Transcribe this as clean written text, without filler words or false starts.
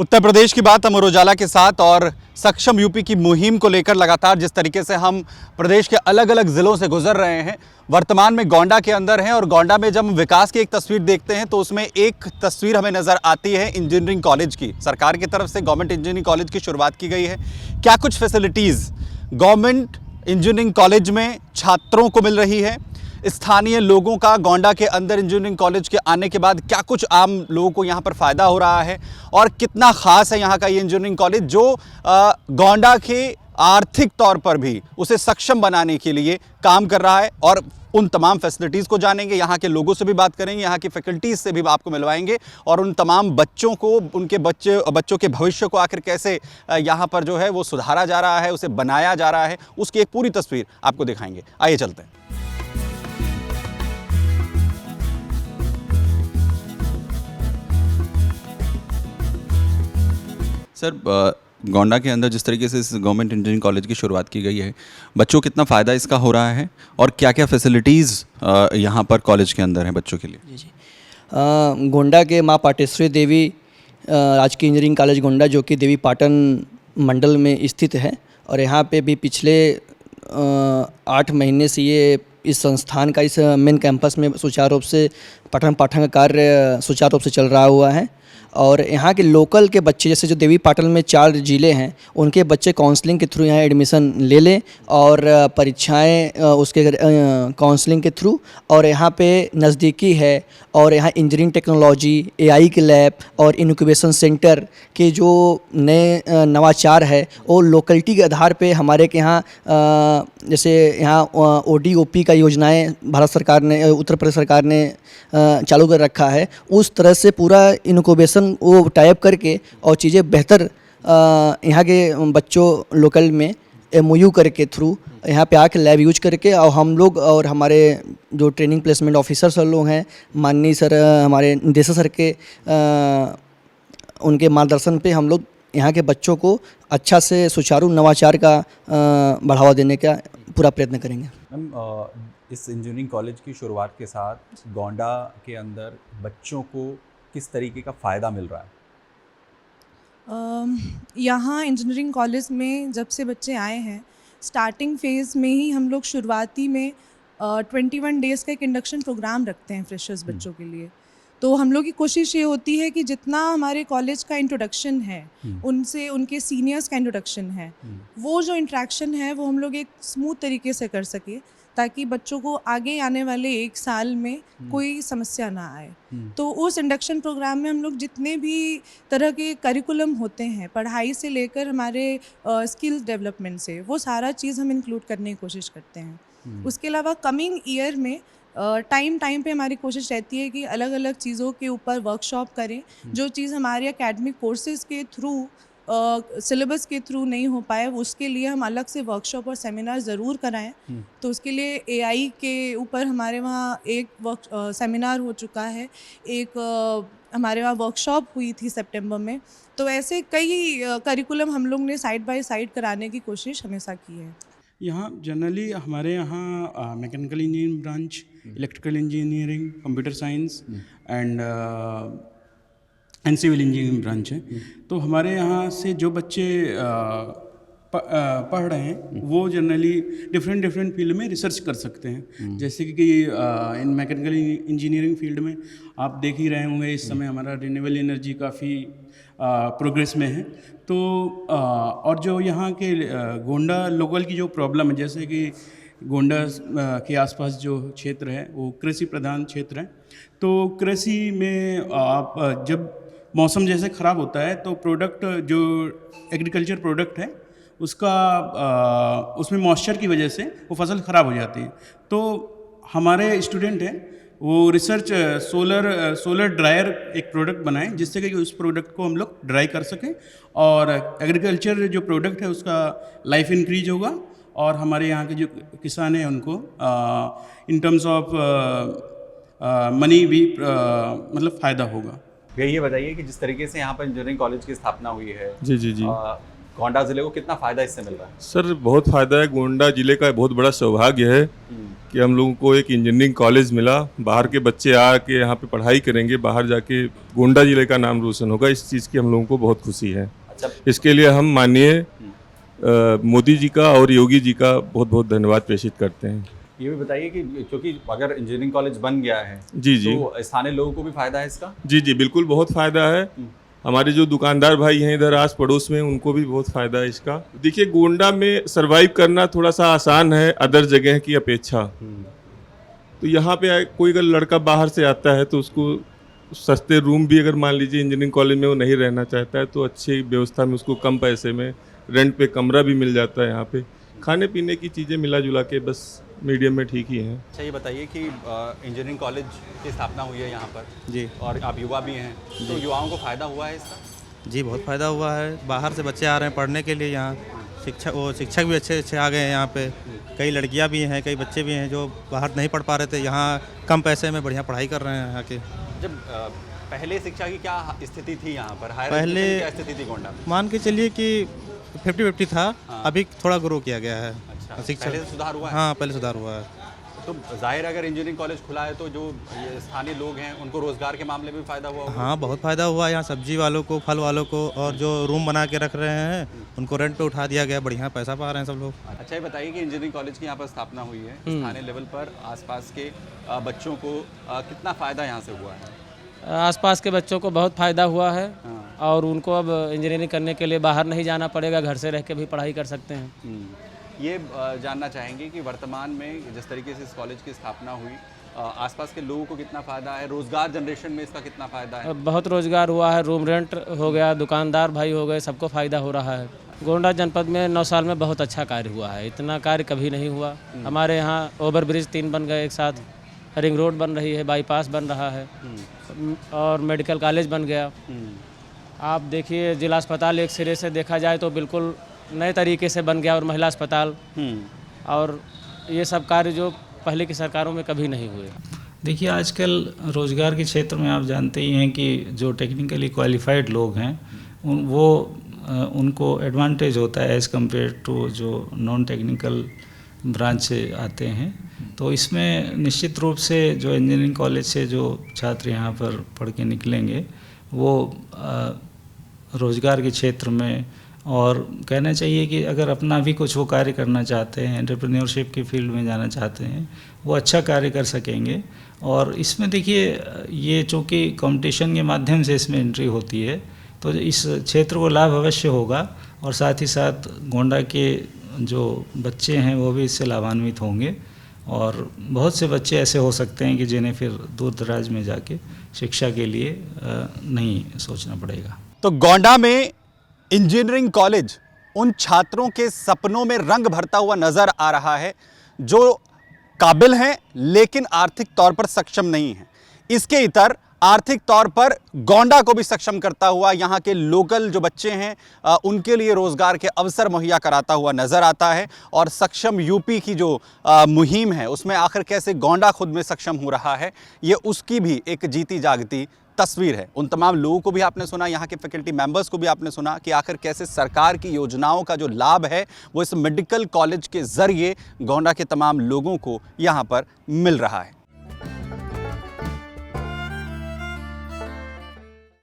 उत्तर प्रदेश की बात अमर उजाला के साथ और सक्षम यूपी की मुहिम को लेकर लगातार जिस तरीके से हम प्रदेश के अलग अलग ज़िलों से गुजर रहे हैं, वर्तमान में गोंडा के अंदर हैं और गोंडा में जब हम विकास की एक तस्वीर देखते हैं तो उसमें एक तस्वीर हमें नज़र आती है इंजीनियरिंग कॉलेज की। सरकार की तरफ से गवर्नमेंट इंजीनियरिंग कॉलेज की शुरुआत की गई है। क्या कुछ फैसिलिटीज़ गवर्नमेंट इंजीनियरिंग कॉलेज में छात्रों को मिल रही है, स्थानीय लोगों का गोंडा के अंदर इंजीनियरिंग कॉलेज के आने के बाद क्या कुछ आम लोगों को यहाँ पर फ़ायदा हो रहा है और कितना ख़ास है यहाँ का ये इंजीनियरिंग कॉलेज जो गोंडा के आर्थिक तौर पर भी उसे सक्षम बनाने के लिए काम कर रहा है। और उन तमाम फैसिलिटीज़ को जानेंगे, यहाँ के लोगों से भी बात करेंगे, यहाँ की फैकल्टीज़ से भी आपको मिलवाएंगे और उन तमाम बच्चों को, उनके बच्चों के भविष्य को आखिर कैसे यहाँ पर जो है वो सुधारा जा रहा है, उसे बनाया जा रहा है, उसकी एक पूरी तस्वीर आपको दिखाएंगे। आइए चलते हैं। सर, गोंडा के अंदर जिस तरीके से इस गवर्नमेंट इंजीनियरिंग कॉलेज की शुरुआत की गई है, बच्चों को कितना फ़ायदा इसका हो रहा है और क्या क्या फैसिलिटीज़ यहाँ पर कॉलेज के अंदर हैं बच्चों के लिए? जी, गोंडा के माँ पाटेश्वरी देवी राजकीय इंजीनियरिंग कॉलेज गोंडा, जो कि देवी पाटन मंडल में स्थित है और यहाँ पे भी पिछले 8 महीने से ये इस संस्थान का इस मेन कैंपस में सुचारू रूप से पठन पाठन का कार्य सुचारू रूप से चल रहा हुआ है। और यहाँ के लोकल के बच्चे, जैसे जो देवी पाटन में 4 ज़िले हैं, उनके बच्चे काउंसलिंग के थ्रू यहाँ एडमिशन ले लें और परीक्षाएं उसके काउंसलिंग के थ्रू, और यहाँ पे नज़दीकी है और यहाँ इंजीनियरिंग टेक्नोलॉजी, एआई के लैब और इनक्यूबेशन सेंटर के जो नए नवाचार है वो लोकलिटी के आधार पे हमारे के यहाँ जैसे यहाँ ODOP का योजनाएं भारत सरकार ने, उत्तर प्रदेश सरकार ने चालू कर रखा है, उस तरह से पूरा इनक्यूबेशन वो टाइप करके और चीज़ें बेहतर यहाँ के बच्चों लोकल में MOU करके थ्रू यहाँ पे आके लैब यूज करके, और हम लोग और हमारे जो ट्रेनिंग प्लेसमेंट ऑफिसर सर लोग हैं, माननीय सर हमारे निदेशक सर के उनके मार्गदर्शन पे हम लोग यहाँ के बच्चों को अच्छा से सुचारू नवाचार का बढ़ावा देने का पूरा प्रयत्न करेंगे। मैम, इस इंजीनियरिंग कॉलेज की शुरुआत के साथ गोंडा के अंदर बच्चों को किस तरीके का फ़ायदा मिल रहा है? यहाँ इंजीनियरिंग कॉलेज में जब से बच्चे आए हैं, स्टार्टिंग फेज़ में ही हम लोग शुरुआती में 21 डेज़ का एक इंडक्शन प्रोग्राम रखते हैं फ्रेशर्स बच्चों के लिए। तो हम लोग की कोशिश ये होती है कि जितना हमारे कॉलेज का इंट्रोडक्शन है, उनसे उनके सीनियर्स का इंट्रोडक्शन है, वो जो इंट्रैक्शन है वो हम लोग एक स्मूथ तरीके से कर सके, ताकि बच्चों को आगे आने वाले 1 साल में कोई समस्या ना आए। तो उस इंडक्शन प्रोग्राम में हम लोग जितने भी तरह के करिकुलम होते हैं, पढ़ाई से लेकर हमारे स्किल्स डेवलपमेंट से, वो सारा चीज़ हम इंक्लूड करने की कोशिश करते हैं। उसके अलावा कमिंग ईयर में टाइम पे हमारी कोशिश रहती है कि अलग अलग चीज़ों के ऊपर वर्कशॉप करें, जो चीज़ हमारे एकेडमिक कोर्सेज़ के थ्रू सिलेबस के थ्रू नहीं हो पाए, उसके लिए हम अलग से वर्कशॉप और सेमिनार ज़रूर कराएं। तो उसके लिए AI के ऊपर हमारे वहाँ एक सेमिनार हो चुका है, एक हमारे वहाँ वर्कशॉप हुई थी सितंबर में। तो ऐसे कई करिकुलम हम लोग ने साइड बाय साइड कराने की कोशिश हमेशा की है। यहाँ जनरली हमारे यहाँ mechanical engineering branch, electrical engineering, computer science and civil engineering branch है। तो हमारे यहाँ से जो बच्चे पढ़ रहे हैं वो जनरली डिफरेंट फील्ड में रिसर्च कर सकते हैं। जैसे कि इन मैकेनिकल इंजीनियरिंग फील्ड में आप देख ही रहे होंगे, इस समय हमारा रिन्यूएबल एनर्जी काफ़ी प्रोग्रेस में है। तो और जो यहाँ के गोंडा लोकल की जो प्रॉब्लम है, जैसे कि गोंडा के आसपास जो क्षेत्र है वो कृषि प्रधान क्षेत्र है। तो कृषि में आप जब मौसम जैसे ख़राब होता है तो प्रोडक्ट जो एग्रीकल्चर प्रोडक्ट है उसका उसमें मॉइस्चर की वजह से वो फसल ख़राब हो जाती है। तो हमारे स्टूडेंट हैं वो रिसर्च सोलर ड्रायर एक प्रोडक्ट बनाएं, जिससे कि उस प्रोडक्ट को हम लोग ड्राई कर सकें और एग्रीकल्चर जो प्रोडक्ट है उसका लाइफ इंक्रीज होगा और हमारे यहाँ के जो किसान हैं उनको इन टर्म्स ऑफ मनी भी मतलब फ़ायदा होगा। ये बताइए कि जिस तरीके से यहाँ पर इंजीनियरिंग कॉलेज की स्थापना हुई है, जी। गोंडा ज़िले को कितना फ़ायदा इससे मिल रहा है? सर बहुत फ़ायदा है। गोंडा ज़िले का बहुत बड़ा सौभाग्य है कि हम लोगों को एक इंजीनियरिंग कॉलेज मिला। बाहर के बच्चे आके यहाँ पे पढ़ाई करेंगे, बाहर जाके गोंडा ज़िले का नाम रोशन होगा। इस चीज़ की हम लोगों को बहुत खुशी है। अच्छा। इसके लिए हम माननीय मोदी जी का और योगी जी का बहुत बहुत धन्यवाद प्रेषित करते हैं। ये भी बताइए कि क्योंकि अगर इंजीनियरिंग कॉलेज बन गया है जी जी तो स्थानीय लोगों को भी फ़ायदा है इसका? जी जी बिल्कुल बहुत फ़ायदा है। हमारे जो दुकानदार भाई हैं इधर आस पड़ोस में, उनको भी बहुत फ़ायदा है इसका। देखिए गोंडा में सरवाइव करना थोड़ा सा आसान है अदर जगह की अपेक्षा। तो यहाँ पे कोई अगर लड़का बाहर से आता है तो उसको सस्ते रूम भी, अगर मान लीजिए इंजीनियरिंग कॉलेज में वो नहीं रहना चाहता है तो अच्छी व्यवस्था में उसको कम पैसे में रेंट पे कमरा भी मिल जाता है। यहाँ पे खाने पीने की चीज़ें मिला जुला के बस मीडियम में ठीक ही हैं। अच्छा, ये बताइए कि इंजीनियरिंग कॉलेज की स्थापना हुई है यहाँ पर जी और आप युवा भी हैं, तो युवाओं को फ़ायदा हुआ है इसका? जी बहुत फ़ायदा हुआ है। बाहर से बच्चे आ रहे हैं पढ़ने के लिए यहाँ। शिक्षक भी अच्छे अच्छे आ गए हैं यहाँ पे। कई लड़कियाँ भी हैं, कई बच्चे भी हैं जो बाहर नहीं पढ़ पा रहे थे, यहाँ कम पैसे में बढ़िया पढ़ाई कर रहे हैं यहाँ के। जब पहले शिक्षा की क्या स्थिति थी यहाँ पर? हायर पहले एजुकेशन की क्या स्थिति थी गोंडा में? मान के चलिए कि 50-50 था। हाँ। अभी थोड़ा ग्रो किया गया है। अच्छा, शिक्षा पहले से सुधार हुआ है? हाँ पहले सुधार हुआ है। तो जाहिर है अगर इंजीनियरिंग कॉलेज खुला है तो जो ये स्थानीय लोग हैं उनको रोजगार के मामले में फ़ायदा हुआ होगा? हाँ बहुत फ़ायदा हुआ है। यहाँ सब्जी वालों को, फल वालों को, और जो रूम बना के रख रहे हैं उनको रेंट पे उठा दिया गया। बढ़िया पैसा पा रहे हैं सब लोग। अच्छा, ये बताइए कि इंजीनियरिंग कॉलेज की यहाँ पर स्थापना हुई है, स्थानीय लेवल पर आसपास के बच्चों को कितना फ़ायदा यहाँ से हुआ है? आसपास के बच्चों को बहुत फ़ायदा हुआ है हाँ। और उनको अब इंजीनियरिंग करने के लिए बाहर नहीं जाना पड़ेगा, घर से रह के भी पढ़ाई कर सकते हैं। ये जानना चाहेंगे कि वर्तमान में जिस तरीके से इस कॉलेज की स्थापना हुई, आसपास के लोगों को कितना फ़ायदा है, रोज़गार जनरेशन में इसका कितना फ़ायदा है? अब बहुत रोज़गार हुआ है, रूम रेंट हो गया, दुकानदार भाई हो गए, सबको फ़ायदा हो रहा है। गोंडा जनपद में 9 साल में बहुत अच्छा कार्य हुआ है। इतना कार्य कभी नहीं हुआ। हमारे यहाँ ओवर ब्रिज 3 बन गए एक साथ, रिंग रोड बन रही है, बाईपास बन रहा है और मेडिकल कॉलेज बन गया। आप देखिए जिला अस्पताल एक सिरे से देखा जाए तो बिल्कुल नए तरीके से बन गया, और महिला अस्पताल, और ये सब कार्य जो पहले की सरकारों में कभी नहीं हुए। देखिए आजकल रोज़गार के क्षेत्र में आप जानते ही हैं कि जो टेक्निकली क्वालिफाइड लोग हैं उनको एडवांटेज होता है एज़ कम्पेयर टू जो नॉन टेक्निकल ब्रांच से आते हैं। तो इसमें निश्चित रूप से जो इंजीनियरिंग कॉलेज से जो छात्र यहाँ पर पढ़ के निकलेंगे वो रोज़गार के क्षेत्र में, और कहना चाहिए कि अगर अपना भी कुछ वो कार्य करना चाहते हैं, एंटरप्रेन्योरशिप के फील्ड में जाना चाहते हैं, वो अच्छा कार्य कर सकेंगे। और इसमें देखिए ये चूँकि कंपटीशन के माध्यम से इसमें एंट्री होती है तो इस क्षेत्र को लाभ अवश्य होगा, और साथ ही साथ गोंडा के जो बच्चे हैं वो भी इससे लाभान्वित होंगे। और बहुत से बच्चे ऐसे हो सकते हैं कि जिन्हें फिर दूर दराज में जाके शिक्षा के लिए नहीं सोचना पड़ेगा। तो गोंडा में इंजीनियरिंग कॉलेज उन छात्रों के सपनों में रंग भरता हुआ नजर आ रहा है जो काबिल हैं लेकिन आर्थिक तौर पर सक्षम नहीं हैं। इसके इतर आर्थिक तौर पर गोंडा को भी सक्षम करता हुआ यहाँ के लोकल जो बच्चे हैं उनके लिए रोज़गार के अवसर मुहैया कराता हुआ नज़र आता है। और सक्षम यूपी की जो मुहिम है उसमें आखिर कैसे गोंडा खुद में सक्षम हो रहा है, ये उसकी भी एक जीती जागती तस्वीर है। उन तमाम लोगों को भी आपने सुना, यहाँ के फैकल्टी मेंबर्स को भी आपने सुना कि आखिर कैसे सरकार की योजनाओं का जो लाभ है वो इस मेडिकल कॉलेज के ज़रिए गोंडा के तमाम लोगों को यहाँ पर मिल रहा है।